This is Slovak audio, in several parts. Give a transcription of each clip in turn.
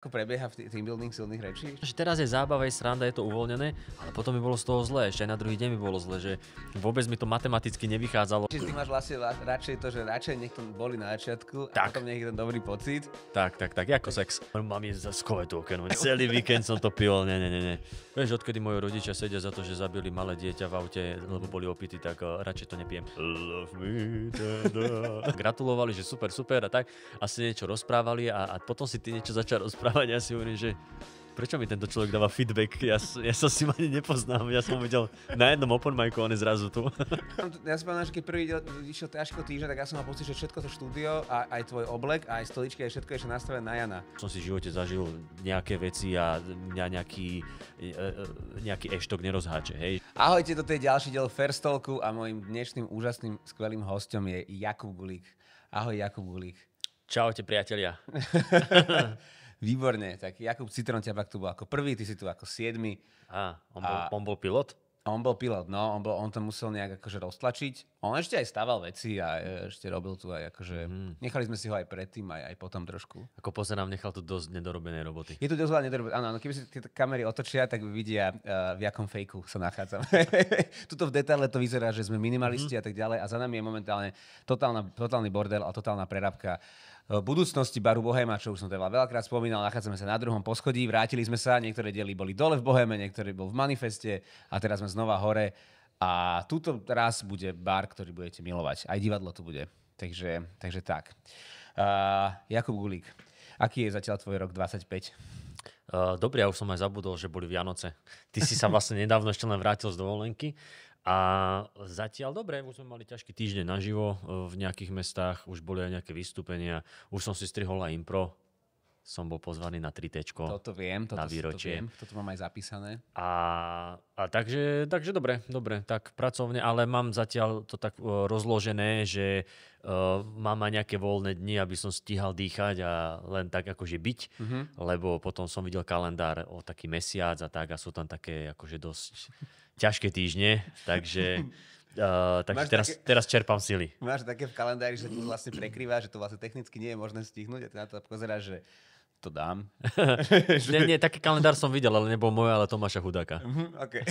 Ako prebieha v team building silných rečí? Teraz je zábava, je sranda, je to uvoľnené, ale potom mi bolo z toho zlé, ešte aj na druhý deň mi bolo zlé, že vôbec mi to matematicky nevychádzalo. Čiže ty máš vlastne radšej to, že radšej nech to boli na začiatku a potom nech je ten dobrý pocit. Tak, ako sex. Mám ísť skové to okeno. Celý víkend som to pil, nie. Vieš, odkedy moji rodičia sedia za to, že zabili malé dieťa v aute, lebo boli opití, tak radšej to nepijem. Love me, gratulovali, že super a tak. Asi niečo rozprávali a potom si ty niečo začal rozprávať. Ja si hovorím, že prečo mi tento človek dáva feedback? Ja sa s ním ani nepoznám. Ja som videl na jednom open micu, on je zrazu tu. Ja si pamätám, že keď prvý išiel ťažko týždeň, tak ja som mal pocit, že všetko to štúdio, aj tvoj oblek, aj stoličky, aj všetko je ešte nastavené na Jana. Som si v živote zažil nejaké veci a mňa nejaký eštok nerozháče, hej. Ahojte, toto je ďalší diel First Talku a môjim dnešným úžasným, skvelým hosťom je Jakub Gulík. Ahoj, Jakub Gulík. Čaute, priatelia. Výborne, tak Jakub Citron ťa tu bol ako prvý, ty si tu ako 7. On bol pilot? On bol pilot, no, on to musel nejak akože roztlačiť. On ešte aj stával veci a ešte robil tu aj akože, nechali sme si ho aj predtým, aj potom trošku. Ako pozerám, nechal tu dosť nedorobené roboty. Je tu dosť veľa nedorobené, áno, keby si tie kamery otočia, tak vidia, v jakom fejku sa nachádzam. Tuto v detaile to vyzerá, že sme minimalisti a tak ďalej a za nami je momentálne totálny bordel a totálna prerábka budúcnosti baru Bohéma, čo už som teda veľakrát spomínal, nachádzame sa na 2. poschodí, vrátili sme sa, niektoré diely boli dole v Bohéme, niektoré bol v Manifeste a teraz sme znova hore a túto raz bude bar, ktorý budete milovať. Aj divadlo tu bude. Takže tak. Jakub Gulík, aký je zatiaľ tvoj rok 25? Dobre, ja už som aj zabudol, že boli Vianoce. Ty si sa vlastne nedávno ešte len vrátil z dovolenky. A zatiaľ dobre, už sme mali ťažký týždeň naživo v nejakých mestách, už boli aj nejaké vystúpenia, už som si strihol aj impro, som bol pozvaný na 3Tčko. Toto viem, na výročie. Toto mám aj zapísané. A takže dobre, tak pracovne, ale mám zatiaľ to tak rozložené, že mám aj nejaké voľné dni, aby som stíhal dýchať a len tak akože byť, lebo potom som videl kalendár o taký mesiac a tak a sú tam také akože dosť ťažké týždne, takže teraz čerpám sily. Máš také v kalendári, že tu vlastne prekrýva, že to vlastne technicky nie je možné stihnúť a ty na to pozeráš, že to dám. Nie, taký kalendár som videl, ale nebol môj, ale Tomáša Hudáka. Okay.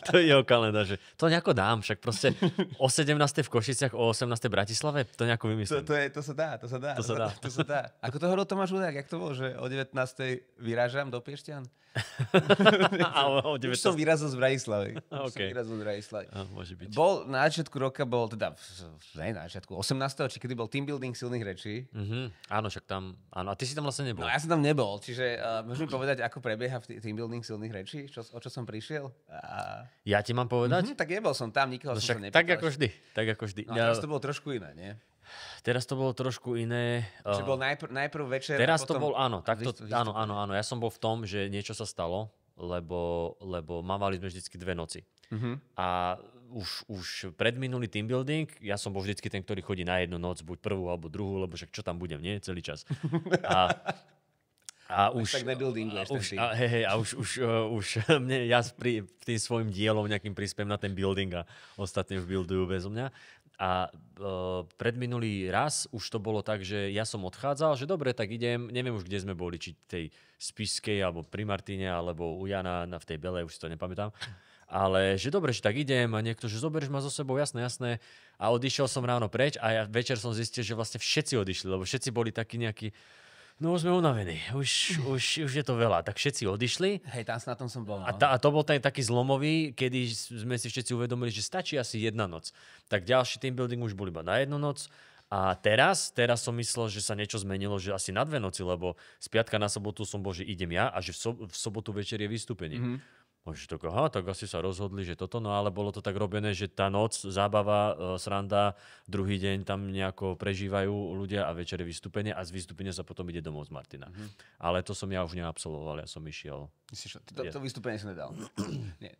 To je jeho kalendár, že to nejako dám, však proste o 17. v Košiciach, o 18. v Bratislave, to nejako vymyslím. To sa dá. Ako to hovoril Tomáš Hudák, jak to bolo, že o 19. vyrážam do Piešťan? Už som vyrazil z Bratislavy. Môže byť. Na začiatku roka bol, teda na začiatku 18. či kedy bol team building silných rečí. Áno, však tam, áno. A ty si tam vlastne nebol. No ja som tam nebol, čiže môžeš mi povedať, ako prebieha v team building silných rečí? O čo som prišiel? Ja ti mám povedať? Tak nebol som tam, nikoho som sa nepýtal. Tak ako vždy. No, teraz to bolo trošku iné, nie? Teraz to bolo trošku iné. Čiže bol najprv večer teraz a potom... to bol, áno, áno. Ja som bol v tom, že niečo sa stalo, lebo mávali sme vždycky 2 noci. A už predminulý team building, ja som bol vždycky ten, ktorý chodí na jednu noc, buď prvú alebo druhú, lebo však čo tam budem, nie? Celý čas. A už tak nebuildinguješ ten tým. Už mne, ja tým svojim dielom nejakým prispiem na ten building a ostatní už buildujú bez mňa. A predminulý raz už to bolo tak, že ja som odchádzal, že dobre, tak idem, neviem už, kde sme boli, či tej Spišskej, alebo pri Martine, alebo u Jana v tej Belej, už si to nepamätám. Ale že dobre, že tak idem a niekto, že zoberieš ma so sebou, jasné. A odišiel som ráno preč a večer som zistil, že vlastne všetci odišli, lebo všetci boli takí nejakí, no už sme unavení, už je to veľa, tak všetci odišli. Hej, tam na tom som bol. No. A to bol taký zlomový, kedy sme si všetci uvedomili, že stačí asi 1 noc. Tak ďalší team building už bol iba na 1 noc. A teraz som myslel, že sa niečo zmenilo, že asi na 2 noci, lebo z piatka na sobotu som bol, že idem ja a že v sobotu večer je vystúpenie. Tak asi sa rozhodli, že toto, no ale bolo to tak robené, že tá noc, zábava, sranda, druhý deň tam nejako prežívajú ľudia a večer je vystúpenie a z vystúpenia sa potom ide domov z Martina. Ale to som ja už neabsolvoval, ja som išiel. To vystúpenie som nedal. Nie.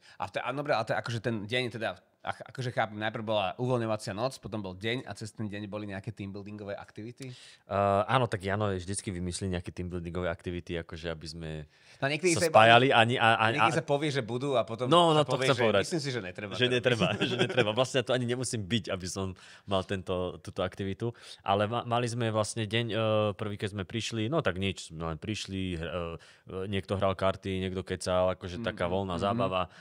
Dobre, ale akože ten deň teda Akože chápem, najprv bola uvoľňovacia noc, potom bol deň a cez ten deň boli nejaké teambuildingové aktivity? Áno, tak Jano vždycky vymyslí nejaké teambuildingové aktivity, akože aby sme sa Niekedy spájali. Niekedy sa povie, že budú a potom No, sa to povie, chcem že povedať. myslím si, že netreba. Že netreba. Vlastne to ani nemusím byť, aby som mal túto aktivitu. Ale mali sme vlastne deň, prvý, keď sme prišli, no tak nič, len prišli, niekto hral karty, niekto kecal, akože taká voľná zábava.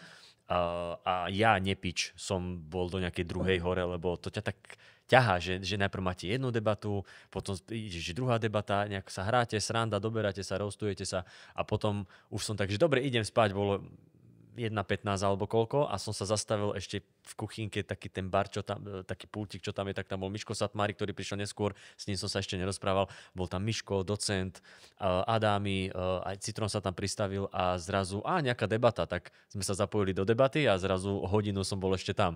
A ja, nepič, som bol do nejakej druhej hore, lebo to ťa tak ťahá, že najprv máte jednu debatu, potom že druhá debata, nejak sa hráte, sranda, doberáte sa, roastujete sa a potom už som tak, že dobre, idem spať, bolo 1:15 alebo koľko a som sa zastavil ešte v kuchynke, taký ten bar, čo tam, taký pultík, čo tam je, tak tam bol Miško Satmári, ktorý prišiel neskôr, s ním som sa ešte nerozprával, bol tam Miško, docent, Adámy, aj Citron sa tam pristavil a zrazu, nejaká debata, tak sme sa zapojili do debaty a zrazu hodinu som bol ešte tam.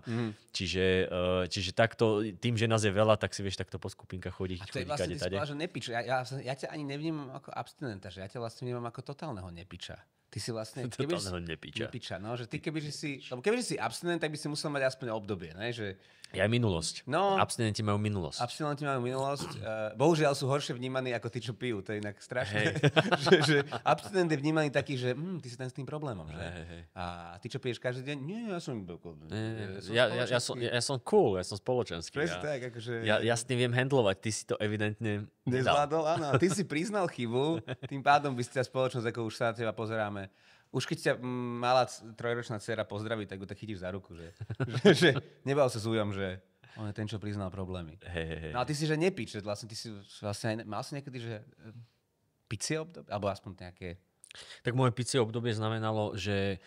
Čiže takto, tým, že nás je veľa, tak si vieš takto po skupinkách chodiť. A to je vlastne, ty si povedal, že nepič. Ja ťa ani nevnímam ako abstinenta, že ja ťa vlastne vnímam ako totálneho nepiča. Ty si vlastne... Totálneho nepiča. No, že ty kebyže si abstinent, tak by si musel mať aspoň obdobie, ne? Že... Ja minulosť. No, abstinenti majú minulosť. Bohužiaľ sú horšie vnímaní ako tí, čo pijú. To je inak strašné. že abstinent je vnímaný taký, že ty si ten s tým problémom. Že? Hej. A ty, čo piješ každý deň? Nie, ja som... Ja som cool, ja som spoločenský. Presne tak, akože... Ja s tým viem handlovať, ty si to evidentne nezvládol. Áno, ty si priznal chybu, tým pádom by si ťa spoločnosť, ako už sa na teba pozeráme. Už keď ťa malá 3-ročná dcera pozdraví, tak ho tak chytíš za ruku, že nebal sa s újom, že on je ten, čo priznal problémy. Hej. No a ty si, že nepíč, že vlastne ty si vlastne mal si niekedy, že picie obdobie? Alebo aspoň nejaké... Tak moje picie obdobie znamenalo, že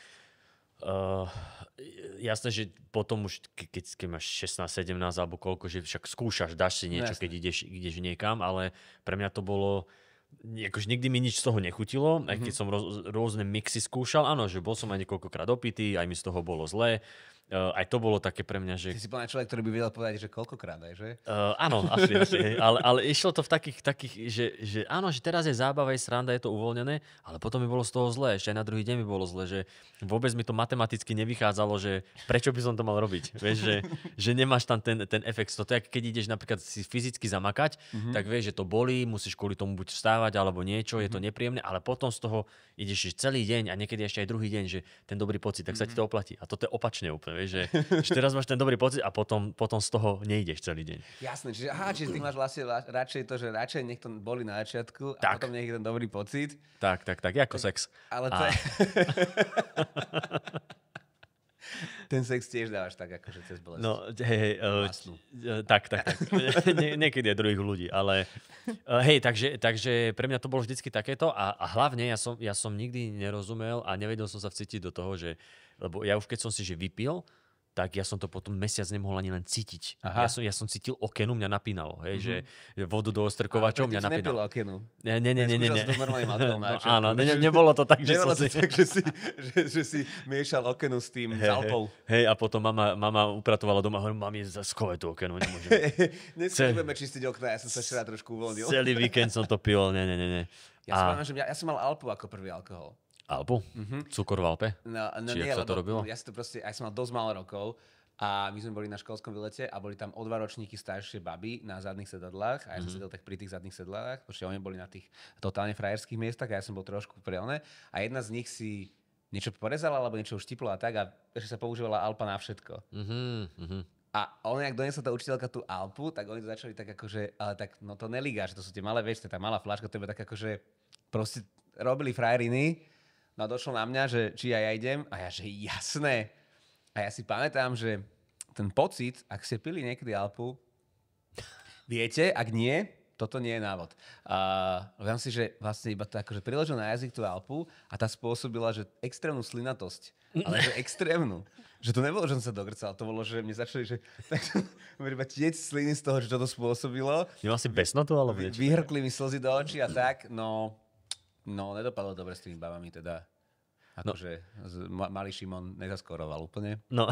jasné, že potom už, keď máš 16, 17 alebo koľko, že však skúšaš, dáš si niečo, keď ideš niekam, ale pre mňa to bolo... Akože nikdy mi nič z toho nechutilo, aj keď som rôzne mixy skúšal. Áno, že bol som aj niekoľkokrát opitý, aj mi z toho bolo zlé. Aj to bolo také pre mňa, že... Ty si plný človek, ktorý by vedel povedať, že koľkokrát aj, že? Áno, asi. Ale išlo to v takých že áno, že teraz je zábava, je sranda, je to uvoľnené, ale potom mi bolo z toho zlé. Ešte aj na druhý deň mi bolo zlé, že vôbec mi to matematicky nevychádzalo, že prečo by som to mal robiť. Vieš, že nemáš tam ten efekt. To je, keď ideš napríklad si fyzicky zamakať, tak vieš, že to bolí, musíš kvôli tomu buď vstávať alebo niečo, je to nepríjemné, ale potom z toho ideš celý deň a niekedy ešte aj druhý deň, že ten dobrý pocit, tak sa ti to oplatí. A toto je opačne úplne. Vieš, že teraz máš ten dobrý pocit a potom z toho nejdeš celý deň. Jasné, čiže ty máš vlastne radšej to, že radšej nech to boli na začiatku a potom nech je ten dobrý pocit. Tak, ako sex. Ale to je... Ten sex tiež dávaš tak, akože cez bolesť. No, tak. Niekedy aj druhých ľudí, ale takže pre mňa to bolo vždycky takéto a hlavne ja som nikdy nerozumel a nevedel som sa vcítiť do toho, že, lebo ja už keď som si vypil, tak ja som to potom mesiac nemohol ani len cítiť. Ja som cítil okenu, mňa napínalo. Hej, že vodu do ostrkovačov mňa napínalo. A okenu? Nie. To normálnym alkoholom na začiatku. Áno, nebolo to tak, že som si... tak, že si miešal okenu s tým Alpou. Hej, a potom mama upratovala doma, hovorím, mami, schovaj tú okenu, nemôžem. Dnes budeme čistiť okna, ja som sa včera trošku uvoľnil. Celý víkend som to pil, nie. Ja som mal Alpu ako prvý alkohol. Alpu? Cukor v Alpe? No či nie, sa to robilo? Ja som mal dosť málo rokov a my sme boli na školskom výlete a boli tam o 2 ročníky staršie baby na zadných sedadlách a ja som sedel tak pri tých zadných sedadlách, pretože oni boli na tých totálne frajerských miestach a ja som bol trošku prielne a jedna z nich si niečo porezala alebo niečo už tipla a tak a že sa používala Alpa na všetko. A on, jak doniesla tá učiteľka tú Alpu, tak oni to začali tak akože, ale tak no to nelíga, že to sú tie malé veci, tá malá fľaška, to je tak akože proste robili frajeriny. No a došlo na mňa, že či aj ja idem a ja, že jasné. A ja si pamätám, že ten pocit, ak ste pili niekedy Alpu, viete, ak nie, toto nie je návod. Viem si, že vlastne iba to akože priložil na jazyk tú Alpu a tá spôsobila, že extrémnu slinatosť. Ale že extrémnu. Že to nebolo, že som sa dogrcal, to bolo, že mne začali, že tak iba tiec sliny z toho, že čo to spôsobilo. Nemal si besnotu, alebo niečo? Vyhrkli mi slzy do očí a tak, no nedopadlo dobre s tými babami teda. Akože malý Šimon nezaskoroval úplne. No,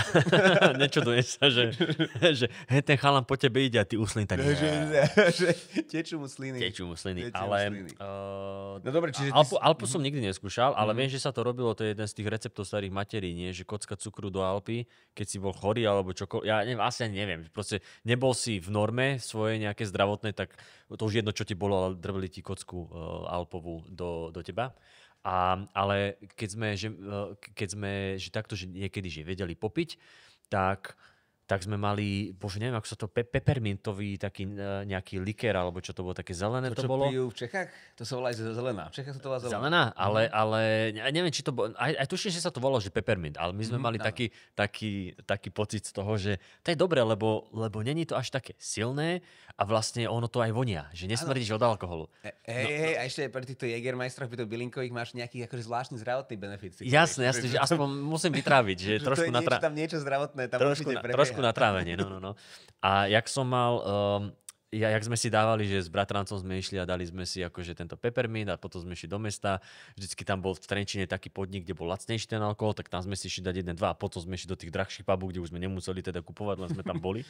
nečudujem sa, že hej, ten chalan po tebe ide a ty uslín tak... Že tečú mu sliny. Ale... No dobre, čiže... Alpu som nikdy neskúšal, ale viem, že sa to robilo, to je jeden z tých receptov starých materí, nie? Že kocka cukru do Alpy, keď si bol chorý alebo čokoľvek. Ja asi neviem. Proste nebol si v norme svojej nejaké zdravotnej, tak to už jedno, čo ti bolo, ale drvili ti kocku alpovú do teba. Ale keď sme že takto, že niekedy že vedeli popiť, tak sme mali, bože, neviem, ako sa to, peppermintový taký nejaký likér, alebo čo to bolo, také zelené to bolo. To, čo pijú v Čechách? To sa volá aj zelená. V Čechách sa to volá zelená. Zelená? Ale ja neviem, či to bolo, aj tuším, že sa to volalo, že peppermint, ale my sme mali taký pocit z toho, že to je dobré, lebo není to až také silné a vlastne ono to aj vonia, že nesmrdíš od alkoholu. Hej, a ešte pri týchto Jägermeisteroch, pri týchto bylinkových máš nejaký akože zvláštny zdravotný benefit. Jasné, že aspoň musím vytráviť, že trošku tam niečo zdravotné, tam trošku na trávenie, no. A jak som mal, jak sme si dávali, že s bratrancom sme išli a dali sme si akože tento peppermint a potom sme išli do mesta. Vždycky tam bol v Trenčine taký podnik, kde bol lacnejší ten alkohol, tak tam sme si išli dať 1, 2 a potom sme išli do tých drahších pubov, kde už sme nemuseli teda kupovať, len sme tam boli.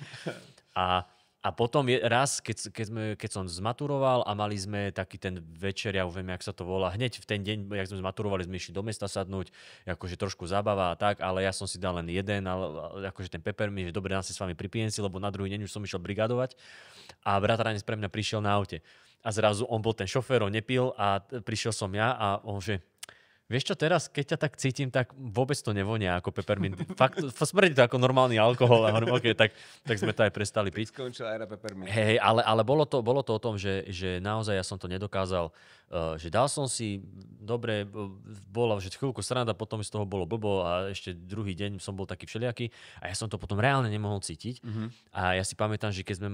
A potom raz, keď som zmaturoval a mali sme taký ten večer, ja už viem, jak sa to volá, hneď v ten deň, jak sme zmaturovali, sme išli do mesta sadnúť, akože trošku zábava a tak, ale ja som si dal len jeden, ale akože ten peppermint, že dobre, dám si s vami pripijem si, lebo na druhý deň už som išiel brigadovať a bratranec pre mňa prišiel na aute. A zrazu on bol ten šofér, on nepil a prišiel som ja a on že... Vieš čo, teraz, keď ťa tak cítim, tak vôbec to nevonia ako peppermint. Fakt, smrdí to ako normálny alkohol. A hovorím, okay, tak sme to aj prestali piť. Skončila éra peppermint. Hej, ale bolo to o tom, že naozaj ja som to nedokázal. Že dal som si, dobre, bola že chvíľku sranda, potom z toho bolo blbo a ešte druhý deň som bol taký všelijaký a ja som to potom reálne nemohol cítiť. A ja si pamätám, že keď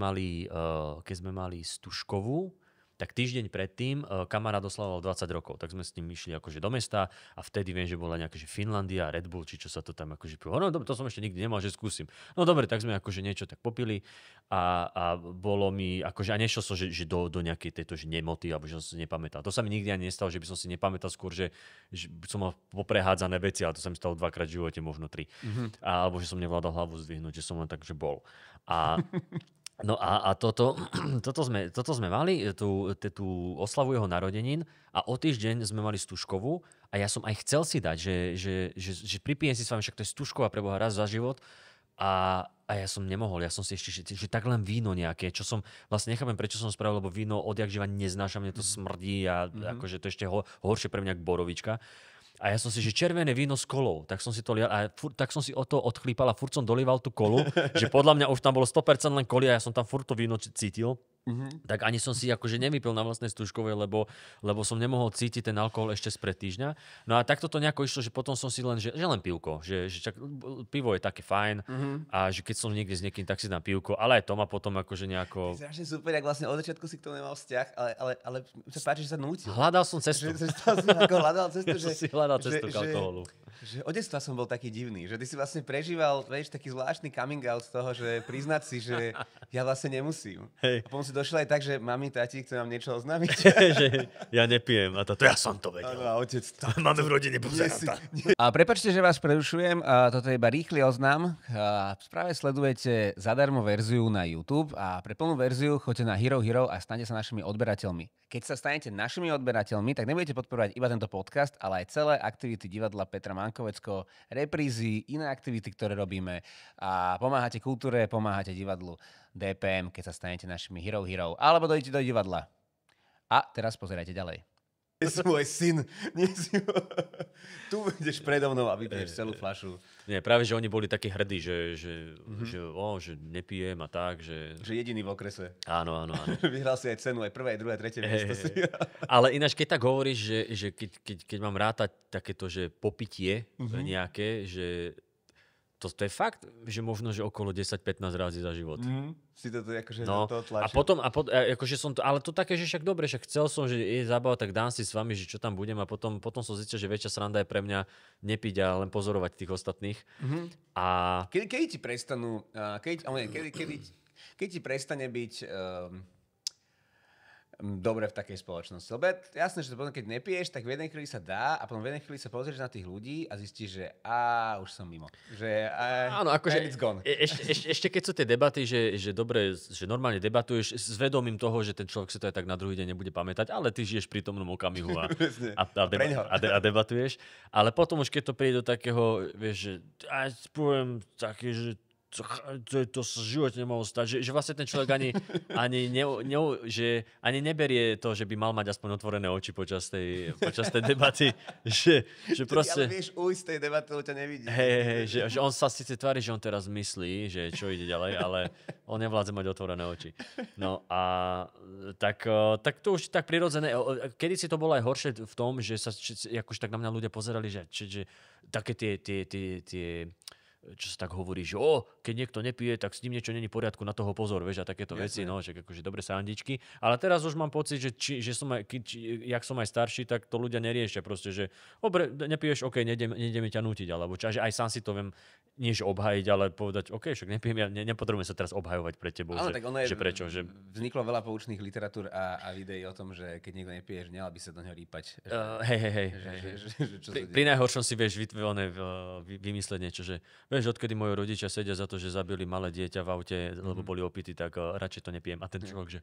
sme mali Stužkovú, tak týždeň predtým kamarát oslavoval 20 rokov, tak sme s ním išli akože do mesta a vtedy viem, že bola nejaká že Finlandia, Red Bull, či čo sa to tam akože pilo. No to som ešte nikdy nemal, že skúsim. No dobre, tak sme akože niečo tak popili a bolo mi, akože a nešiel som, že do nejakej tejto že nemoty, alebo že som si nepamätal. To sa mi nikdy ani nestalo, že by som si nepamätal skôr, že som mal poprehádzané veci, ale to sa mi stalo 2-krát v živote, možno 3. Alebo že som nevládal hlavu zdvihnúť, že som len tak, že bol. No a toto sme mali, tú oslavu jeho narodenín a o týždeň sme mali Stužkovú a ja som aj chcel si dať, že pripijem si s vami, však to je Stužková pre Boha raz za život a ja som nemohol, ja som si ešte, že tak len víno nejaké, čo som, vlastne nechápem, prečo som spravil, lebo víno odjak živa neznášam, mne to smrdí a akože to ešte horšie pre mňa ako borovička. A ja som si, že červené víno s kolou, tak som si to lial a tak som si o to odchlípal a furt som dolieval tú kolu, že podľa mňa už tam bolo 100% len koli a ja som tam furt to víno cítil. Tak ani som si akože nevypil na vlastnej Stužkovej, lebo som nemohol cítiť ten alkohol ešte spred týždňa. No a takto to nejako išlo, že potom som si len, že len pivko, že pivo je také fajn a že keď som niekde s niekým, tak si dám pivko, ale aj to ma potom akože nejako... Strašne super, jak vlastne od začiatku si k tomu nemal vzťah, ale sa páči, že sa nútil. Hľadal som cestu. Hľadal cestu, že... si hľadal cestu k alkoholu. Že od detstva som bol taký divný, že ty si vlastne prežíval, vieš, taký zvláštny coming out z toho, že priznať si, že ja vlastne nemusím. Hej. A potom si došiel aj tak, že mami, tati, chcem vám niečo oznámiť. Že ja nepijem a to ja som to vedel. Áno, a otec. Máme v rodine buzeranta. A prepáčte, že vás prerušujem, toto je iba rýchly oznam. Práve sledujete zadarmo verziu na YouTube a pre plnú verziu choďte na Hero Hero a staňte sa našimi odberateľmi. Keď sa stanete našimi odberateľmi, tak nebudete podporovať iba tento podcast, ale aj celé aktivity divadla Petra Mankovecko, reprízy, iné aktivity, ktoré robíme a pomáhate kultúre, pomáhate divadlu DPM, keď sa stanete našimi Hero Hero, alebo dojdete do divadla. A teraz pozerajte ďalej. Nie si môj syn. Tu ideš predo mnou a vypiješ celú fľašu. Nie, práve, že oni boli takí hrdí, že nepijem a tak, že... Že jediný v okrese. Áno. Vyhral si aj cenu, aj prvé, aj druhé, tretie miesto si. Ale ináč, keď tak hovoríš, že keď mám rátať takéto, že popitie nejaké, že... To je fakt, že možno, že okolo 10-15 razy za život. Si to akože no, to tlačil. A potom akože som to, ale to také, že však dobre, však chcel som, že je zábava, tak dám si s vami, že čo tam budem a potom som zistil, že väčšia sranda je pre mňa nepiť a len pozorovať tých ostatných. A... Kedy ti prestanú, keď ti prestane byť dobre v takej spoločnosti. Lebo jasné, že potom, keď nepiješ, tak v jednej chvíli sa dá a potom v jednej chvíli sa pozrieš na tých ľudí a zistíš, že už som mimo. Že áno, akože it's gone. Ešte keď sú tie debaty, že dobre, že normálne debatuješ s vedomím toho, že ten človek si to aj tak na druhý deň nebude pamätať, ale ty žiješ pri tomnom okamihu a debatuješ. Ale potom už keď to príde do takého, vieš, že poviem také, že to sa v živote nemohlo stať, že vlastne ten človek ani neberie to, že by mal mať aspoň otvorené oči počas tej debaty, že proste... Ale vieš, ujsť tej debaty, ťa nevidí. Hej, že on sa síce tvári, že on teraz myslí, že čo ide ďalej, ale on nevládze mať otvorené oči. No a tak to už tak prirodzené. Kedy si to bolo aj horšie v tom, že sa akože tak na mňa ľudia pozerali, že také tie čo sa tak hovorí, že keď niekto nepije, tak s ním niečo není v poriadku, na toho pozor, vieš, a takéto veci, no, že akože dobre sandičky. Ale teraz už mám pocit, že jak som aj starší, tak to ľudia neriešia proste, že dobre, nepiješ, OK, nejdeme ťa nútiť, alebo čo, že aj sám si to viem, nie že obhajiť, ale povedať, OK, však nepijem, ja nepotrebujem sa teraz obhajovať pred tebou, že prečo. Že... Vzniklo veľa poučných literatúr a videí o tom, že keď niekto nepije, že nemal by sa do neho rýpať. Hej. Pri najhoršom si vieš vymyslieť niečo, že vieš, odkedy moji rodičia sedia za to, že zabili malé dieťa v aute, lebo boli opití, tak radšej to nepijem. A ten človek, že...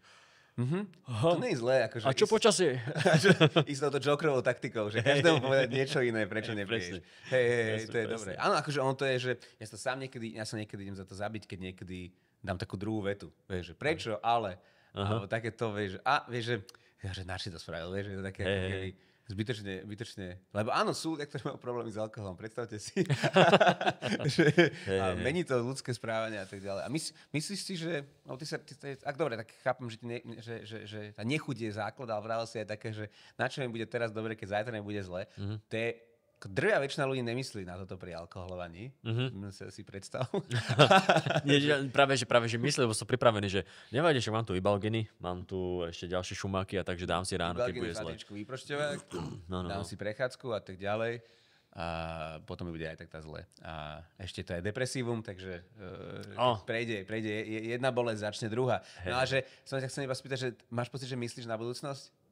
To nie je zlé. Akože a čo počasie? Ísť touto jokerovou taktikou, že každému povedať niečo iné, prečo nepiješ. Hej, to je dobré. Áno, akože on to je, že ja sa niekedy idem za to zabiť, keď niekedy dám takú druhú vetu. Vieš, že prečo, ale... Alebo takéto, vieš, že naši to spravil, vieš, že to také... Zbytočne. Lebo áno, sú, ktorí majú problémy s alkoholom, predstavte si. A mení to ľudské správanie a tak ďalej. A myslíš si, že... dobre, tak chápem, že tá nechuť je základ, ale vravel si aj také, že na čo mi bude teraz dobre, keď zajtra nebude zle. To je... Drvia väčšina ľudí nemyslí na toto pri alkoholovaní. Si predstav. práve, že myslí, lebo som pripravený, že nevadí, že mám tu Ibalgeny, mám tu ešte ďalšie šumáky a takže dám si ráno, keď bude zle. Vyprošťovák, dám si prechádzku a tak ďalej. A potom mi bude aj tak tá zle. A ešte to je depresívum, takže prejde jedna bolesť, začne druhá. No a že som sa chcel iba spýtať, že máš pocit, že myslíš na budúcnosť?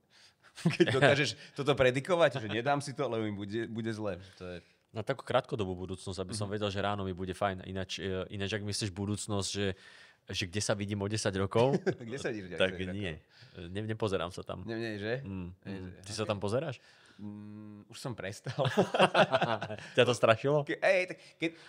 Keď dokážeš toto predikovať, že nedám si to, lebo mi bude zle. To je... Na takú krátkodobú budúcnosť, aby som vedel, že ráno mi bude fajn. Ináč ak myslíš budúcnosť, že kde sa vidím o 10 rokov, kde sa vidíš? Tak nie. Nepozerám sa tam. Nie, že? Ty sa tam pozeráš? Už som prestal. Ťa to strašilo?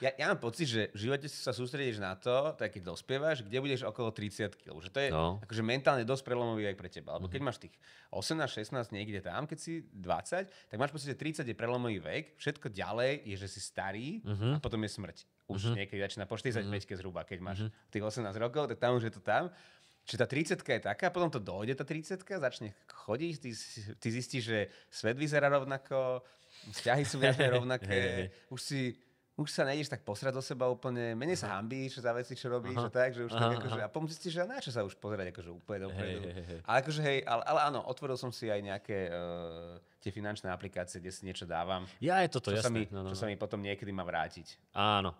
Ja mám pocit, že v živote sa sústredíš na to, tak keď dospievaš, kde budeš okolo 30 kg. Že to je akože mentálne dosť prelomový aj pre teba. Lebo keď máš tých 18, 16, niekde tam, keď si 20, tak máš pocit, že 30 je prelomový vek. Všetko ďalej je, že si starý a potom je smrť. Už niekedy začína po 45-ke zhruba, keď máš tých 18 rokov, tak tam už je to tam. Čiže tá 30-ka je taká, potom to dojde tá 30-ka, začne chodiť, ty zistíš, že svet vyzerá rovnako, vzťahy sú viac rovnaké, už sa nejdeš tak posrať do seba úplne, menej sa hambíš za veci, čo robíš, a tak, že už tak akože, a potom zistíš, že na čo sa už pozerať akože úplne dopredu. Ale akože ale áno, otvoril som si aj nejaké tie finančné aplikácie, kde si niečo dávam. Ja je toto, jasné. Čo sa mi potom niekedy má vrátiť. Áno.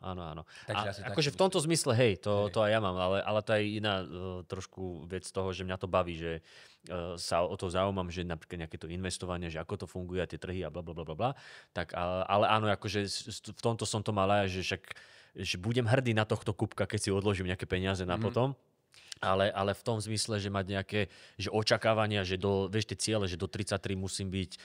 Takže akože v tomto zmysle, to aj ja mám, ale to je iná trošku vec toho, že mňa to baví, že sa o to zaujímam, že napríklad nejaké to investovanie, že ako to funguje, tie trhy a blablabla. Tak, ale áno, akože v tomto som to mal aj, že budem hrdý na tohto kubka, keď si odložím nejaké peniaze na potom. Ale v tom zmysle, že mať nejaké že očakávania, že vieš tie ciele, že do 33 musím byť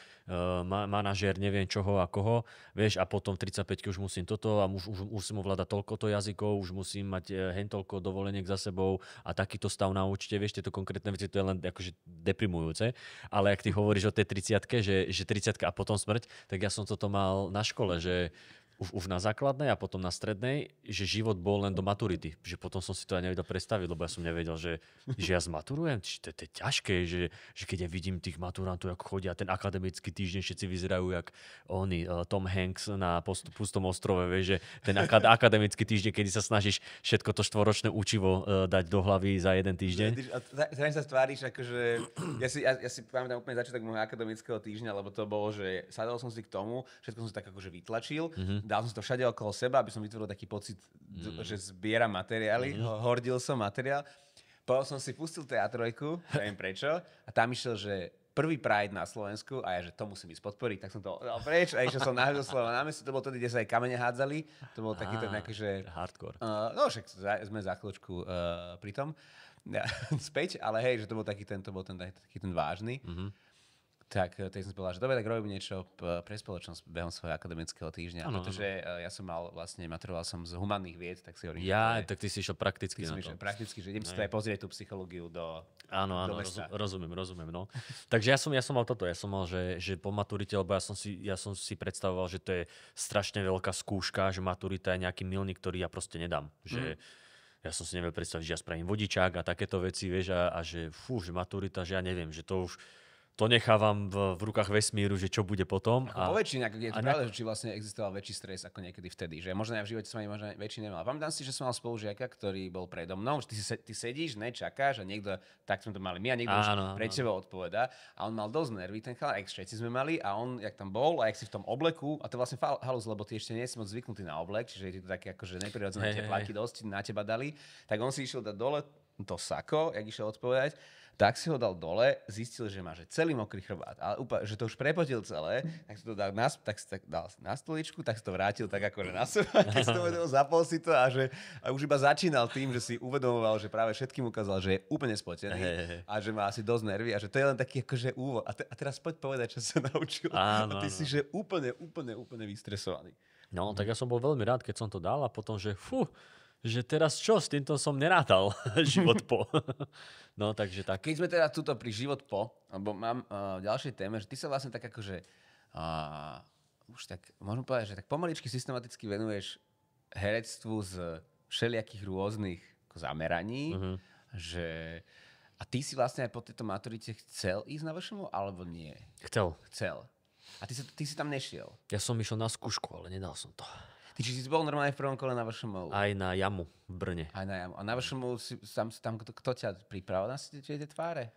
manažér, neviem čoho a koho, vieš, a potom v 35 už musím toto a už musím ovládať toľkoto jazykov, už musím mať hentoľko dovoleniek za sebou a takýto stav na účte, vieš, tieto konkrétne veci, to je len akože deprimujúce, ale ak ty hovoríš o tej 30-ke, že 30-ka a potom smrť, tak ja som toto mal na škole, že už na základnej a potom na strednej, že život bol len do maturity. Že potom som si to aj nevedel predstaviť, lebo ja som nevedel, že ja zmaturujem. To je ťažké, že keď ja vidím tých maturantov, ako chodia ten akademický týždeň, všetci vyzerajú jak Tom Hanks na pustom ostrove, vieš, že ten akademický týždeň, kedy sa snažíš všetko to štvoročné učivo dať do hlavy za jeden týždeň. Zraň sa stváriš, akože... Ja si pamätám úplne začiatok môjho akademického týždňa, lebo to bolo, že sadol som si k tomu, všetko som si tak akože vytlačil, dal som si to všade okolo seba, aby som vytvoril taký pocit, že zbieram materiály, hordil som materiál. Potom som si pustil teatrojku, neviem prečo, a tam išiel, že prvý Pride na Slovensku a ja, že to musím ísť podporiť, tak som to dal preč a išiel som na Hviezdoslava námestí, to bolo tedy, kde sa aj kamene hádzali, to bol taký ten nejaký, že... Hardcore. No však sme za chvíľočku pri tom, späť, ale hej, že to bol taký ten vážny. Tak teď som povedal, že dobre, tak robím niečo pre spoločnosť behom svojho akademického týždňa, pretože ja som maturoval som z humanných vied, tak si hovorím, tak ty si išiel prakticky na to. Prakticky, že idem si to aj pozrieť tú psychológiu do mesta. Rozumiem, no. Takže ja som mal toto, ja som mal, že po maturite, lebo ja som si predstavoval, že to je strašne veľká skúška, že maturita je nejaký milník, ktorý ja proste nedám. Že ja som si nevedel predstaviť, že ja spravím vodičák a takéto veci, vieš, a že že maturita, že ja neviem, že to už to nechávam v rukách vesmíru, že čo bude potom. Po väčšine, je to pravda, že či vlastne existoval väčší stres ako niekedy vtedy. Že možno aj v živote som ani možno väčší nemal. Pamätám si, že som mal spolužiaka, ktorý bol predo mnou, že ty sedíš, čakáš a niekto, tak sme to mali my a niekto už pred tebou odpovedá. A on mal dosť nervy, ten chalán, všetci sme mali a on, jak tam bol a jak si v tom obleku, a to vlastne halus, lebo ty ešte nie si moc zvyknutý na oblek, čiže je to také akože neprirodzené tepláky dosť na teba dali, tak on si išiel dať dole to sako, jak išiel odpovedať. Tak si ho dal dole, zistil, že má celý mokrý chrbát, ale úplne, že to už prepotil celé, tak si to dal dal na stoličku, tak si to vrátil tak akože na seba, keď si to uvedomil, zapol si to a už iba začínal tým, že si uvedomoval, že práve všetkým ukázal, že je úplne spotený a že má asi dosť nervy a že to je len taký akože úvod. A teraz poď povedať, čo sa naučil. A ty si, že úplne vystresovaný. No, tak ja som bol veľmi rád, keď som to dal a potom, že že teraz čo, s týmto som nerátal život po. No, takže tak. Keď sme teda tuto pri život po, lebo mám ďalšej téme, že ty sa vlastne tak akože už tak, môžem povedať, že tak pomaličky systematicky venuješ herectvu z všelijakých rôznych zameraní, že a ty si vlastne aj po tejto maturite chcel ísť na VŠMU, alebo nie? Chcel. A ty si tam nešiel? Ja som išiel na skúšku, ale nedal som to. Ty či si bol normálne v prvom kole na VŠMU? Aj na jamu v Brne. Aj na jamu. A na VŠMU tam kto ťa pripravil na tie tváre?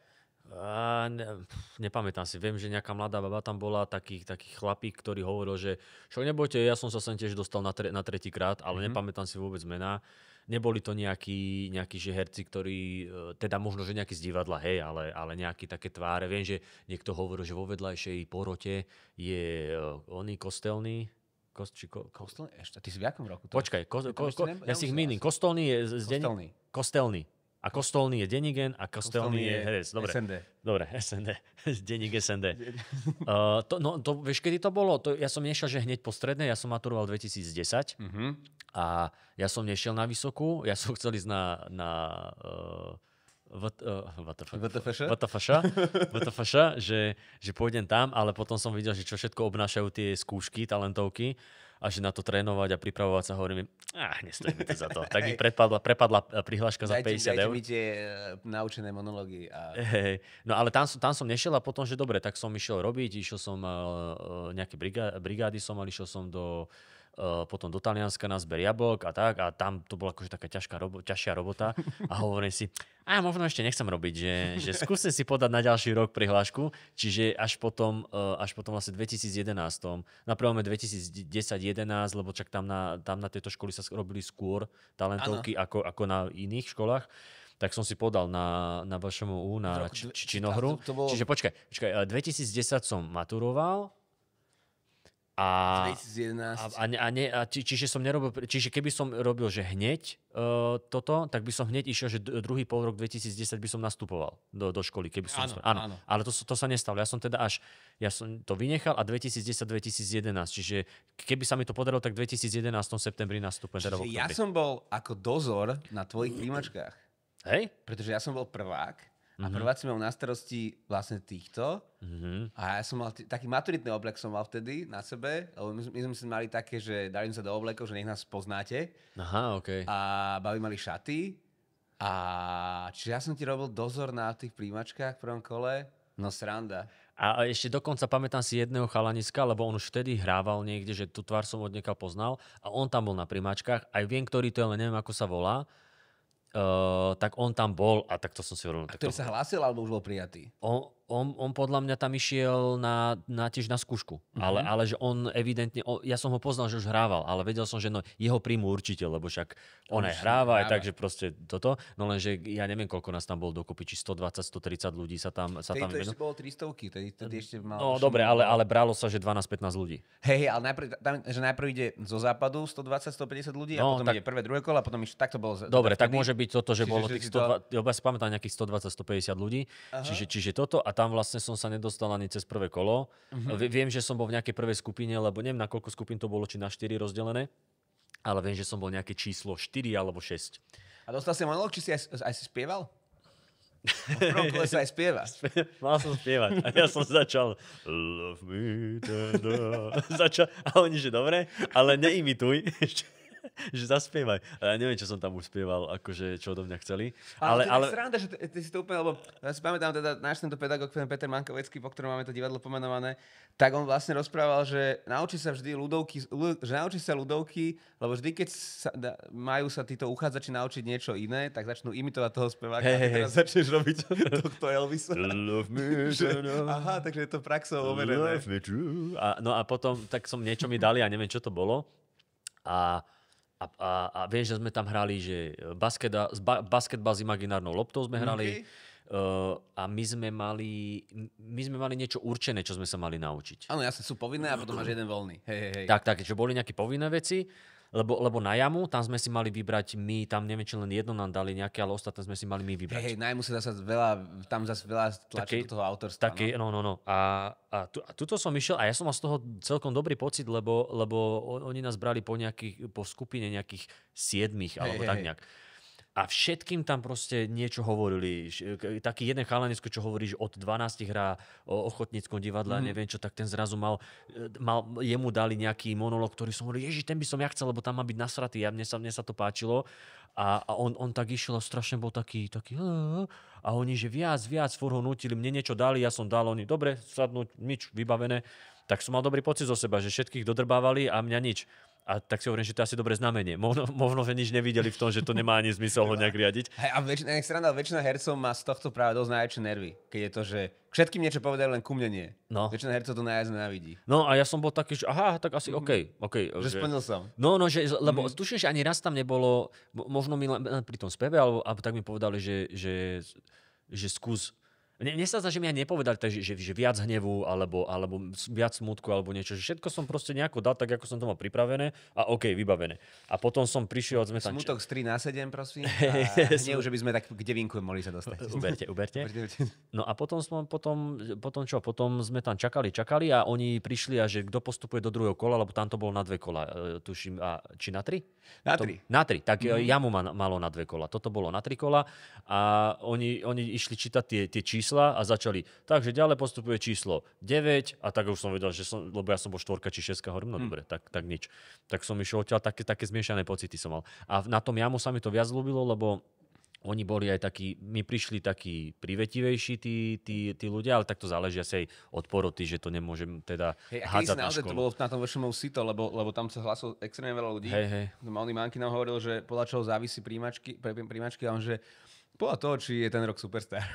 Nepamätám si. Viem, že nejaká mladá baba tam bola, taký chlapík, ktorý hovoril, že však nebojte, ja som sa sem tiež dostal na tretí krát, ale nepamätám si vôbec mená. Neboli to nejakí že herci, ktorí, teda možno, že nejaký z divadla, hej, ale nejaké také tváre. Viem, že niekto hovoril, že vo vedľajšej porote je oný Kostelný. Kostelný? Ešte, ty si v jakom roku? Počkaj, ja si ich mínim. Kostelný je Kostelný. A Kostolný je Denigen a Kostelný je herec. Dobre. SND. Dobre, SND. Deník SND. Vieš, kedy to bolo? Ja som nešiel, že hneď po strednej, ja som maturoval 2010 a ja som nešiel na vysokú, ja som chcel ísť na VTFŠ, že pôjdem tam, ale potom som videl, že čo všetko obnášajú tie skúšky, talentovky a že na to trénovať a pripravovať sa, hovorím, nestojí mi to za to. Tak mi prepadla prihláška za 50 eur. Dajte mi tie naučené monológy. No ale tam som nešiel a potom, že dobre, tak som išiel robiť, išiel som nejaké brigády išiel som potom do Talianska na zber jablok a tak a tam to bola akože taká ťažšia robota a hovorím si, možno ešte nechcem robiť, že skúsim si podať na ďalší rok prihlášku, čiže až potom vlastne 2011, na prvom 2010-11, lebo čak tam na tejto školy sa robili skôr talentovky ako na iných školách, tak som si podal na VŠMU, na činohru. Čiže počkaj, 2010 som maturoval, čiže som nerobil, čiže keby som robil, že hneď toto, tak by som hneď išiel, že druhý pol rok 2010 by som nastupoval do školy. Keby som áno. Ale to sa nestalo. Ja som to vynechal a 2010-2011, čiže keby sa mi to podarilo, tak v 2011 septembri nastupujem. Ja som bol ako dozor na tvojich príjmačkách. Hej? Pretože ja som bol prvák. A prváci mal na starosti vlastne týchto. A ja som mal taký maturitný oblek som mal vtedy na sebe. Lebo my sme si mali také, že dali sa do oblekov, že nech nás poznáte. Aha, okej. A babi mali šaty. A čiže ja som ti robil dozor na tých príjmačkách v prvom kole. No sranda. A ešte dokonca pamätám si jedného chalaniska, lebo on už vtedy hrával niekde, že tú tvár som od niekaľ poznal. A on tam bol na príjmačkách. Aj viem, ktorý to je, ale neviem, ako sa volá. Tak on tam bol a tak to som si hovoril. A ktorý sa hlásil, alebo už bol prijatý? on podľa mňa tam išiel tiež na skúšku. Ale že on evidentne, ja som ho poznal, že už hrával, ale vedel som, že jeho príjmu určite, lebo však on aj hráva, aj takže proste toto. No lenže ja neviem, koľko nás tam bol dokopy, či 120, 130 ľudí sa tam to ešte bolo 300, tedy ešte mal... No dobre, ale bralo sa, že 12-15 ľudí. Hej, ale najprv ide zo západu 120, 150 ľudí a potom ide prvé, druhé kolo a potom tak to bolo. Dobre, tak môže byť toto, že bolo tých 120, ja si pamätám nejakých 120, 150 ľudí, čiže toto a tam vlastne som sa nedostal ani cez prvé kolo. Viem, že som bol v nejakej prvej skupine, lebo neviem, na koľko skupín to bolo, či na 4 rozdelené, ale viem, že som bol nejaké číslo 4 alebo 6. A dostal si monológ, či si aj si spieval? V prvom kole sa aj spieva. Mal som spievať a ja som začal Love me tender. A oni, že dobre, ale neimituj. Že zaspievaj. Ja neviem, čo som tam už spieval, akože čo odo mňa chceli. Ale sranda, že ty si to úplne, lebo ja si pamätám teda náš tento pedagóg, Peter Mankovecký, po ktorom máme to divadlo pomenované, tak on vlastne rozprával, že naučí sa vždy ľudovky, lebo vždy, keď majú sa títo uchádzači naučiť niečo iné, tak začnú imitovať toho speváka a teraz začneš robiť tohto Elvisa. Love me, aha, takže je to praxou overené. No a potom, tak som niečo mi dali a neviem, čo to bolo. A vieš, že sme tam hrali, že basketbal s imaginárnou loptou sme hrali. A my sme mali niečo určené, čo sme sa mali naučiť. Áno, jasne, sú povinné a potom máš jeden voľný. Hej. Tak, že boli nejaké povinné veci, lebo na jamu, tam sme si mali vybrať my, tam neviem, či len jedno nám dali nejaké, ale ostatné sme si mali my vybrať. Hej, na jamu sa zase veľa tlačí do toho autorstva. Také, no. A tuto som išiel a ja som mal z toho celkom dobrý pocit, lebo oni nás brali po skupine nejakých 7 alebo tak nejak. A všetkým tam proste niečo hovorili. Taký jeden chalanisko, čo hovorí, že od 12 hrá o ochotníckom divadle a neviem čo, tak ten zrazu jemu dali nejaký monológ, ktorý som hovoril, ježiš, ten by som ja chcel, lebo tam má byť nasratý. Mne sa to páčilo. A on tak išiel a strašne bol taký a oni, že viac, furt ho nutili. Mne niečo dali, ja som dal, oni, dobre, sadnúť, nič, vybavené. Tak som mal dobrý pocit zo seba, že všetkých dodrbávali a mňa nič. A tak si hovorím, že to je asi dobré znamenie. Možno, že nič nevideli v tom, že to nemá ani zmysel ho nejak riadiť. Hej, a väčšina hercov má z tohto práve dosť najväčšie nervy. Keď je to, že všetkým niečo povedali, len ku mne nie. No. Väčšina hercov to najviac nenávidí. No a ja som bol taký, že aha, tak asi OK. Že splnil som. No, lebo tuším, že ani raz tam nebolo, možno mi len pri tom speve, alebo tak mi povedali, že skús. Mne sa zdá, že mi aj nepovedali, že viac hnevu, alebo viac smutku, alebo niečo. Že všetko som proste nejako dal, tak ako som to mal pripravené a OK, vybavené. A potom som prišiel... Smutok z 3/7, prosím. A hnev, že by sme tak k devinku mohli sa dostať. Uberte. No a potom sme tam čakali a oni prišli a že kto postupuje do druhého kola, lebo tam to bolo na 2 kola, tuším, či na 3? Na 3, tak Jamu malo na 2 kola. Toto bolo na 3 kola a oni išli čítať tie čísla a začali, takže ďalej postupuje číslo 9 a tak už som vedel, lebo ja som bol 4 či 6, hovorím, no dobre, tak nič. Tak som išiel odtiaľ, také zmiešané pocity som mal. A na tom Jamu sa mi to viac ľúbilo, lebo oni boli aj takí, my prišli takí privetivejší tí ľudia, ale tak to záleží asi aj od poroty, že to nemôžem teda hádzať na školu. To bolo na tom VŠMU sito, lebo tam sa hlasilo extrémne veľa ľudí. Hej. Malý Manky nám hovoril, že podľa čoho závisí príjmačky a on, že podľa toho, či je ten rok superstar.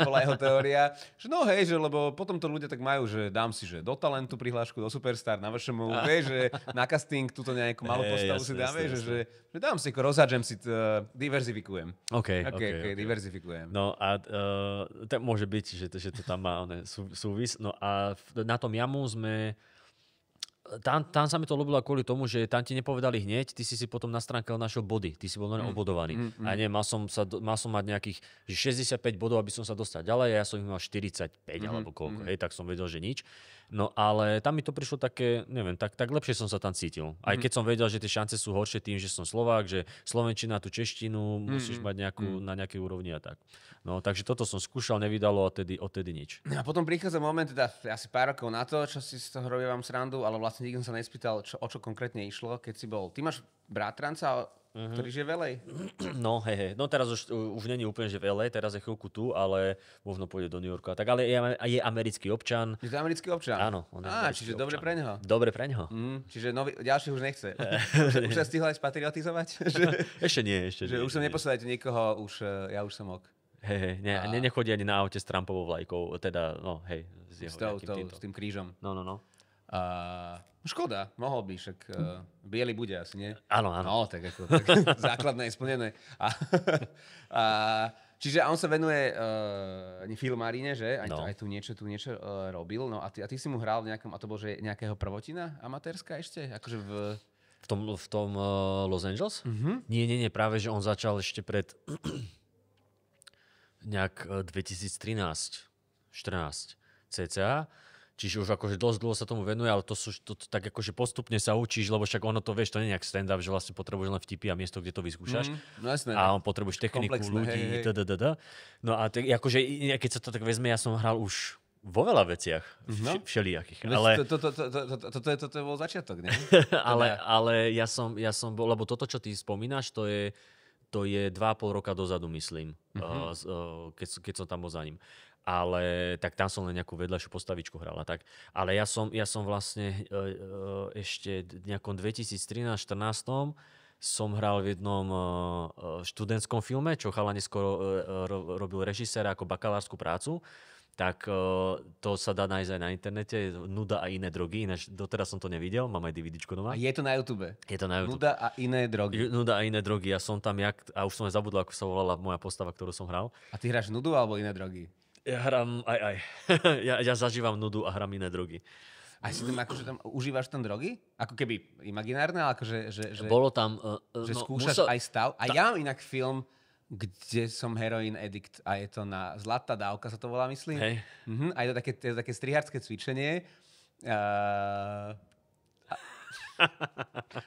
Bola jeho teória. Že no hej, že lebo potom to ľudia tak majú, že dám si že do talentu prihlášku, do superstar, na VŠMU, vieš, že na casting túto nejakú malú postavu si dám, že dám si, rozhádžem si, diverzifikujem. OK, diverzifikujem. No a tak môže byť, že to tam má súvis. No a na tom Jamu sme... Tam sa mi to ľúbilo kvôli tomu, že tam ti nepovedali hneď, ty si potom na stránke našiel body, ty si bol len obodovaný. A nie, mal som mať nejakých 65 bodov, aby som sa dostal ďalej, a ja som ich mal 45 alebo koľko, hej, tak som vedel, že nič. No ale tam mi to prišlo také, neviem, tak lepšie som sa tam cítil. Aj keď som vedel, že tie šance sú horšie tým, že som Slovák, že slovenčina, tú češtinu musíš mať na nejakej úrovni a tak. No takže toto som skúšal, nevydalo odtedy nič. A potom prichádza moment, teda asi pár rokov na to, čo si z toho robím srandu, ale vlastne nikto sa nespýtal, o čo konkrétne išlo, keď si bol. Ty máš bratranca, ktorý žije v LA? No hej. No teraz už není úplne, že v LA, teraz je chvíľku tu, ale možno pôjde do New Yorku. Tak ale je americký občan. Je to americký občan? Áno. Čiže dobre pre neho. Dobre pre neho. Čiže ďalší už nechce. Už sa stihol aj spatriotizovať? Ešte nie. Už som neposlal niekoho, ja už som ok. Hej, nechodí ani na aute s Trumpovou vlajkou, teda, no hej, s jeho týmto. S tým krížom. No. Škoda, mohol by, však biely bude asi, nie? Áno. No, tak základné je splnené. Čiže on sa venuje filmárine, že? Aj tu niečo robil. No a ty si mu hral v nejakom, a to bol, že nejakého prvotina amatérska ešte? Akože v tom Los Angeles? Nie, práve, že on začal ešte pred nejak 2013, 14 cca. Čiže už akože dosť dlho sa tomu venuje, ale to tak akože postupne sa učíš, lebo však ono to vieš, to nie je nejak stand-up, že vlastne potrebuješ len vtipy a miesto, kde to vyskúšaš. No jasné. A on potrebuješ techniku, ľudí, No a akože, keď sa to tak vezme, ja som hral už vo veľa veciach, všelijakých. Ale... Toto bol začiatok, nie? ale ja som bol, lebo toto, čo ty spomínaš, to je 2,5 roka dozadu, myslím, keď som tam bol za ním. Ale tak tam som len nejakú vedľajšiu postavičku hral a tak. Ale ja som vlastne ešte v nejakom 2013-14 som hral v jednom študentskom filme, čo chalani skoro robil režisér ako bakalárskú prácu. Tak to sa dá nájsť aj na internete. Nuda a iné drogy. Ináč doteraz som to nevidel, mám aj DVDčko doma. A je to na YouTube? Je to na YouTube. Nuda a iné drogy. Nuda a iné drogy. Ja som tam a už som aj zabudol, ako sa volala moja postava, ktorú som hral. A ty hráš nudu alebo iné drogy? Ja hrám aj. ja zažívam nudu a hrám iné drogy. A si tam akože tam užívaš tam drogy? Ako keby imaginárne, ale akože... Bolo tam... že skúšaš aj stav? A ja mám inak film, kde som heroin addict a je to na Zlatá dávka, sa to volá, myslím. Hej. A je to také strihárske cvičenie.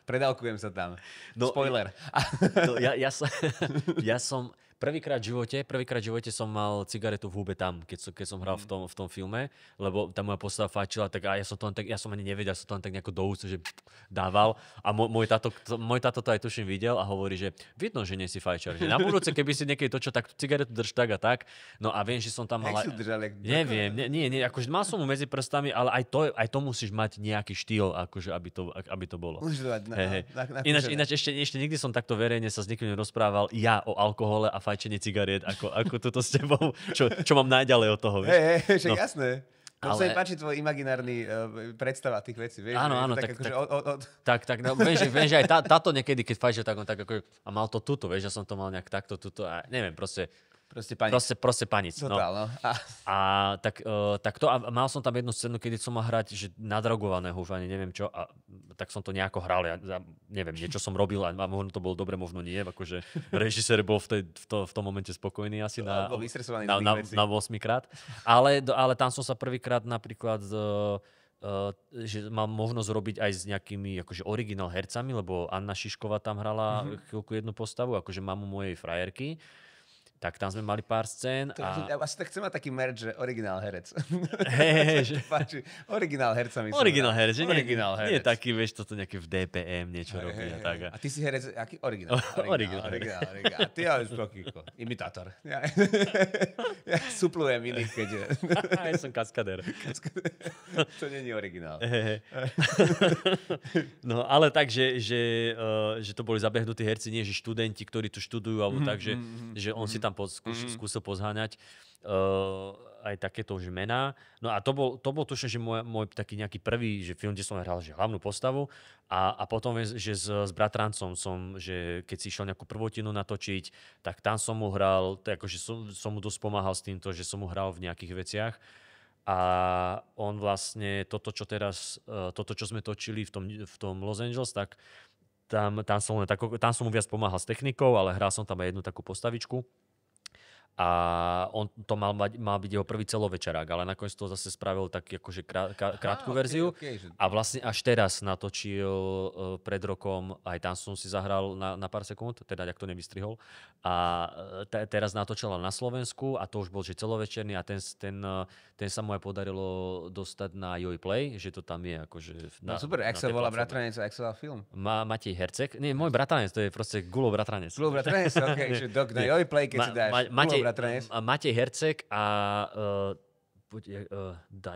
Predávkujem sa tam. No, spoiler. Ja som prvýkrát v živote som mal cigaretu v húbe tam, keď som hral v tom filme, lebo tá moja postava fajčila, tak a ja som ani nevedel, som to len tak nejako do úst, že dával. A môj táto to aj tuším videl a hovorí, že vidno, že nie si fajčar. Že na budúce, keby si niekedy točil, tak cigaretu drž tak a tak. No a viem, že som tam mal... Neviem, nie, akože mal som mu medzi prstami, ale aj to musíš mať nejaký štýl, akože aby to bolo. Ináč ešte nikdy som takto verejne sa s nikým nerozprával ja o alkohole a fajčenie cigariet, ako toto s tebou, čo mám najďalej od toho, vieš. Však jasné. To sa mi páči tvoj imaginárny predstava tých vecí, vieš? Áno, tak, no, viem, že aj táto niekedy, keď fajčil, tak on tak ako, a mal to tuto, vieš, ja som to mal nejak takto, tuto, a neviem, proste panic. Totál, no. A tak to, a mal som tam jednu scénu, kedy som mal hrať, že nadrogovaného, už ani neviem čo, a tak som to nejako hral, ja neviem, niečo som robil a možno to bolo dobre, možno nie, akože režisér bol v tom momente spokojný asi na 8 krát. Ale tam som sa prvýkrát napríklad že mám možnosť robiť aj s nejakými akože originál hercami, lebo Anna Šišková tam hrala chvíľku jednu postavu, akože mamu mojej frajerky. Tak tam sme mali pár scén. Ja asi tak chcem mať taký merch, že originál herec. Hej. Originál herca myslím. Originál herec, že originál herec. Nie taký, vieš, toto nejaké v DPM niečo robí a tak. A ty si herec, aký? Originál. A ty ale spokýko. Imitátor. Ja suplujem iných, keďže... Ja som kaskadér. To není originál. No, ale tak, že to boli zabehnutí herci, nie že študenti, ktorí tu študujú, alebo tak, že on si tam skúsil pozháňať aj takéto už mená. No a to bol tuším, že môj taký nejaký prvý že film, kde som hral že hlavnú postavu a potom, že s bratrancom že keď si išiel nejakú prvotinu natočiť, tak tam som mu hral, akože som mu dosť pomáhal s týmto, že som mu hral v nejakých veciach. A on vlastne toto, čo sme točili v tom Los Angeles, tak tam som mu viac pomáhal s technikou, ale hral som tam aj jednu takú postavičku. A on to mal byť jeho prvý celovečerák, ale nakoniec to zase spravil tak akože krátku verziu. A vlastne až teraz natočil pred rokom, aj tam som si zahral na pár sekúnd, teda ak to nevystrihol. A teraz natočila na Slovensku a to už bol že celovečerný a ten sa mu aj podarilo dostať na Joj Play, že to tam je akože... Super, jak sa volá bratranec a jak sa volá film? Matej Hercek. Nie, môj bratranec, to je proste Gulo bratranec. Gulo bratranec, okej, že na Joj Play, keď si dáš. Matej Hercek a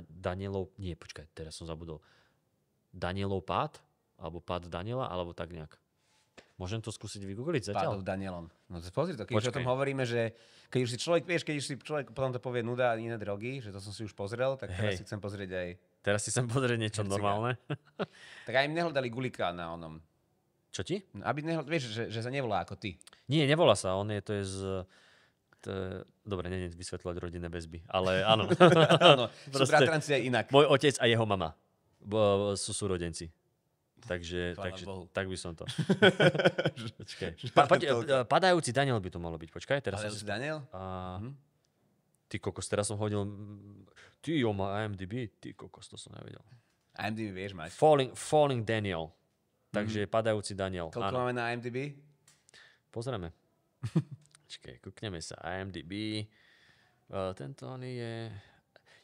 Danielov... Nie, počkaj, teraz som zabudol. Danielov pád? Alebo pád Daniela? Alebo tak nejak. Môžem to skúsiť vygoogliť Pádov zatiaľ? Danielon. No pozri to, keď už o tom Počkaj. hovoríme, že keď už si človek potom to povie nuda a iné drogy, že to som si už pozrel, tak teraz Hej. si chcem pozrieť aj... Teraz si sem pozrieť niečo Hercega. normálne. Tak aj im nehľadali Gulika na onom. Čo ti? Aby vieš, že sa nevolá ako ty. Nie, nevolá sa. To je z... Dobre, nie vysvetľovať rodinné väzby, ale áno. Áno, sú Proste- bratranci aj inak. Môj otec a jeho mama sú súrodenci. Takže Bohu. tak by som to. Počkaj. Toľko. Padajúci Daniel by to malo byť. Počkaj, teraz Ale som si Daniel? Ty kokos, teraz som hodil... Ty má IMDb, ty kokos, to som nevedel. IMDb vieš mať. Falling Daniel. Takže padajúci Daniel. Koľko Áno. máme na IMDb? Pozrieme. Počkaj, kúkneme sa. IMDb. Tento je...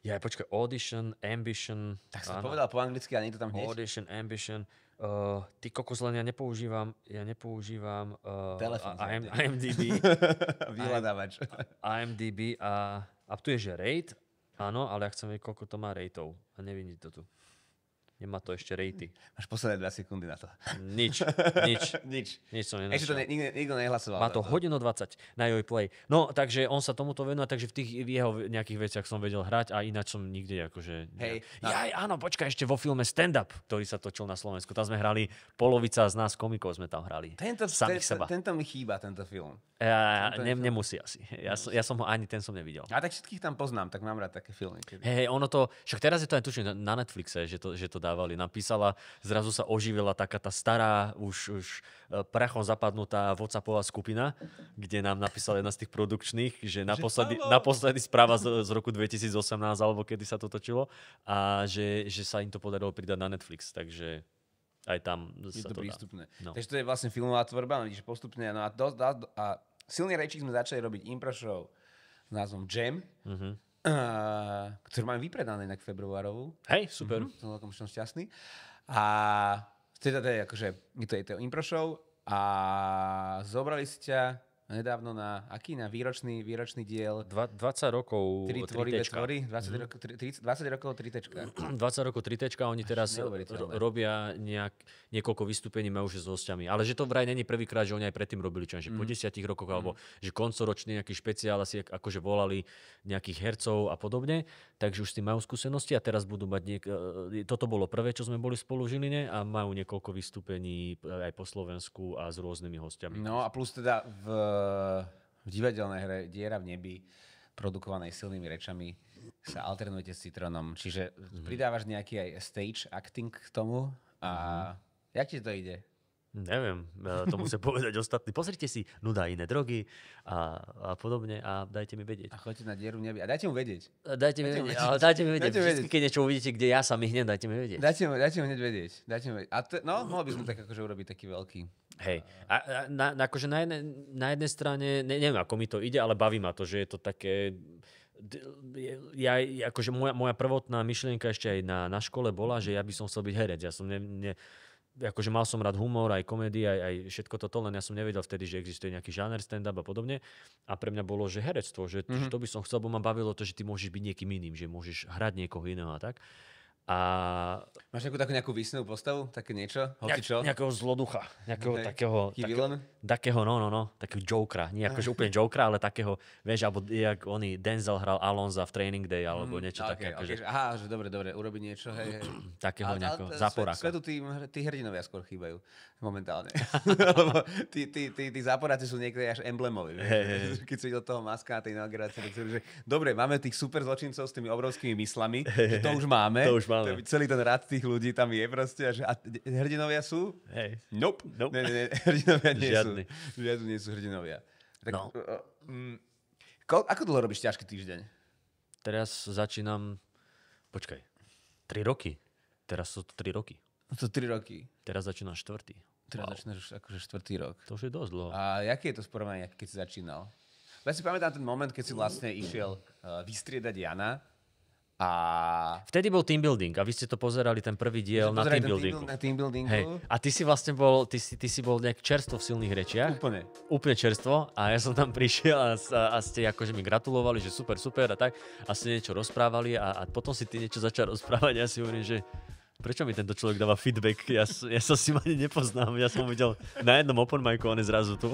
Ja, počkaj, Audition, Ambition. Tak som áno. povedal po anglicky, ale nie je to tam hneď. Audition, Ambition. Ty kokos, len ja nepoužívam Telefón. IMDb. Vyhľadávač. IMDb a tu je, že rate. Áno, ale ja chcem vedieť, koľko to má rateov. A nevidí to tu. Nemá to ešte ratey. Máš posledné 2 sekundy na to. Nič. Nič som Ešte to nenašiel. nikto nehlasoval. Má to hodinu 20 na Joj Play. No, takže on sa tomuto venuje, takže v jeho nejakých veciach som vedel hrať a ináč som nikde akože... Hej, Áno, počkaj, ešte vo filme Stand Up, ktorý sa točil na Slovensku. Tam sme hrali, polovica z nás komikov sme tam hrali. Samých seba. Tento mi chýba, tento film. Nemusí asi. Ja som ho ani ten som nevidel. A tak všetkých tam poznám, tak mám rád také filmy. Hej, ono to, však teraz je to aj tuším na Netflixe, že to dávali. Napísala, zrazu sa oživila taká tá stará, už prachom zapadnutá WhatsAppová skupina, kde nám napísala jedna z tých produkčných, že naposledy správa z roku 2018, alebo kedy sa to točilo, a že sa im to podarilo pridať na Netflix, takže aj tam Je sa to to prístupné. No. Takže to je vlastne filmová tvorba, no vidíš, postupne. No a silný rečík sme začali robiť impro show s názvom Jam, ktorú máme vypredané inak februárovú. Hej, super. Som celkom šťastný. A teda to je akože, je to impro show a zobrali si ťa nedávno na výročný diel 20 rokov 3 tvorivé tvory, 20 rokov 3 tečka. 20 rokov 3 tečka, oni teraz neuveriteľné. robia niekoľko vystúpení, majú už s hostiami. Ale že to vraj není prvýkrát, že oni aj predtým robili, čo že po 10 rokoch, alebo že koncoročný nejaký špeciál asi akože volali nejakých hercov a podobne, takže už s tým majú skúsenosti a teraz budú mať toto bolo prvé, čo sme boli spolu v Žiline a majú niekoľko vystúpení aj po Slovensku a s rôznymi hostiami. No a plus teda v divadelnej hre Diera v nebi, produkovanej silnými rečami, sa alternujete s Citronom. Čiže pridávaš nejaký aj stage acting k tomu a jak ti to ide? Neviem, to musia povedať ostatní. Pozrite si, nuda iné drogy a podobne a dajte mi vedieť. A choďte na Dieru v nebi. A dajte mu vedieť. Dajte mi vedieť. Vždy, keď niečo uvidíte, kde ja sa myhnem, dajte mi vedieť. Dajte mu hneď vedieť. A mohol by sme tak akože urobiť taký veľký. Hej. Akože na jednej strane, neviem, ako mi to ide, ale baví ma to, že je to také... Akože moja prvotná myšlienka ešte aj na škole bola, že ja by som chcel byť herec. Ja som akože mal som rád humor, aj komédie, aj všetko toto, len ja som nevedel vtedy, že existuje nejaký žáner stand-up a podobne. A pre mňa bolo, že herectvo, že to by som chcel, bo ma bavilo to, že ty môžeš byť niekým iným, že môžeš hrať niekoho iného a tak. A... Máš nejakú výsnevú postavu? Také niečo? Hocičo? Nejakého zloducha. Nejakého takého, takého jokera. Nie akože úplne jokera, ale takého, vieš, alebo jak Denzel hral Alonza v Training Day, alebo niečo také. Okay. Aha, že dobre, urobiť niečo, hej. Takého nejakého záporáka. Svetu tí hrdinovia skôr chýbajú momentálne. Lebo tí záporáci sú niekde až emblemoví. Keď si videl toho Maska na tej inaugurácii, že dobre, máme tých super zločincov s tými obrovskými myslami, že to už máme. Celý ten rád tých ľudí tam je proste. A hrdinovia sú? Hej. Nope. Nie, hrdinovia nie Žiadny. sú. Žiadni nie sú hrdinovia. Tak, no. Ako dlho robíš ťažký týždeň? Teraz začínam... Počkaj. 3 roky. Teraz sú to 3 roky. To 3 roky. Teraz začínam 4. Teraz začínaš akože 4. rok. To už je dosť dlho. A jaký je to sporovanie, keď si začínal? Ja si pamätám ten moment, keď si vlastne išiel vystriedať Jana. A... Vtedy bol team building a vy ste to pozerali, ten prvý diel na team buildingu. Hej. A ty si vlastne bol, ty si bol nejak čerstvo v silných rečiach. Úplne čerstvo a ja som tam prišiel a ste akože mi gratulovali, že super a tak. A ste niečo rozprávali a potom si ty niečo začal rozprávať a ja si hovorím, že Prečo mi tento človek dáva feedback? Ja sa s ním ani nepoznám. Ja som ho videl na jednom open micu, on je zrazu tu.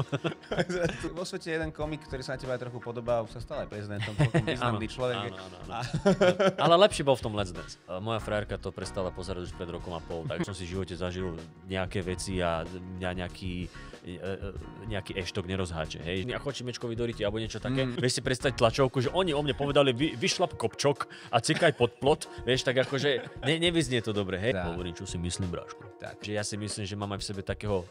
Vo svete jeden komik, ktorý sa na teba aj trochu podobá, už sa stal aj prezidentom, celkom významný človek. Áno. Ale lepšie bol v tom Let's Dance. Moja frajerka to prestala pozerať už pred rokom a pol, tak som si v živote zažil nejaké veci a mňa nejaký eštok nerozháče. Hej. Ja chodím Mečkovi do ryti alebo niečo také. Vieš si predstaviť tlačovku, že oni o mne povedali vyšlap kopčok a cikaj pod plot. Vieš, tak akože nevyznie to dobre. Hej. Hovorím, čo si myslím, bráško. Takže ja si myslím, že mám aj v sebe takého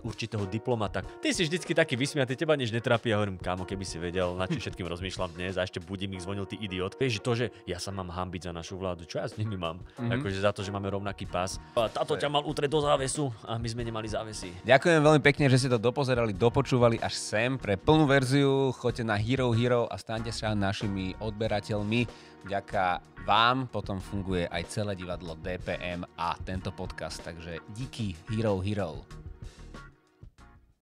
určitého diplomata. Ty si vždycky taký vysmiatý, teba nič netrápi. Ja hovorím, kámo, keby si vedel, na čím všetkým rozmýšľam dnes a ešte budík zvonil ty idiot. Vieš, to, že ja sa mám hanbiť za našu vládu, čo ja s nimi mám? Akože za to, že máme rovnaký pás. A táto ťa mal utrieť do závesu a my sme nemali závesy. Ďakujem veľmi pekne, že ste to dopozerali, dopočúvali až sem. Pre plnú verziu choďte na Hero a staňte sa našimi odberateľmi. Vďaka vám potom funguje aj celé divadlo DPM a tento podcast. Takže díky Hero.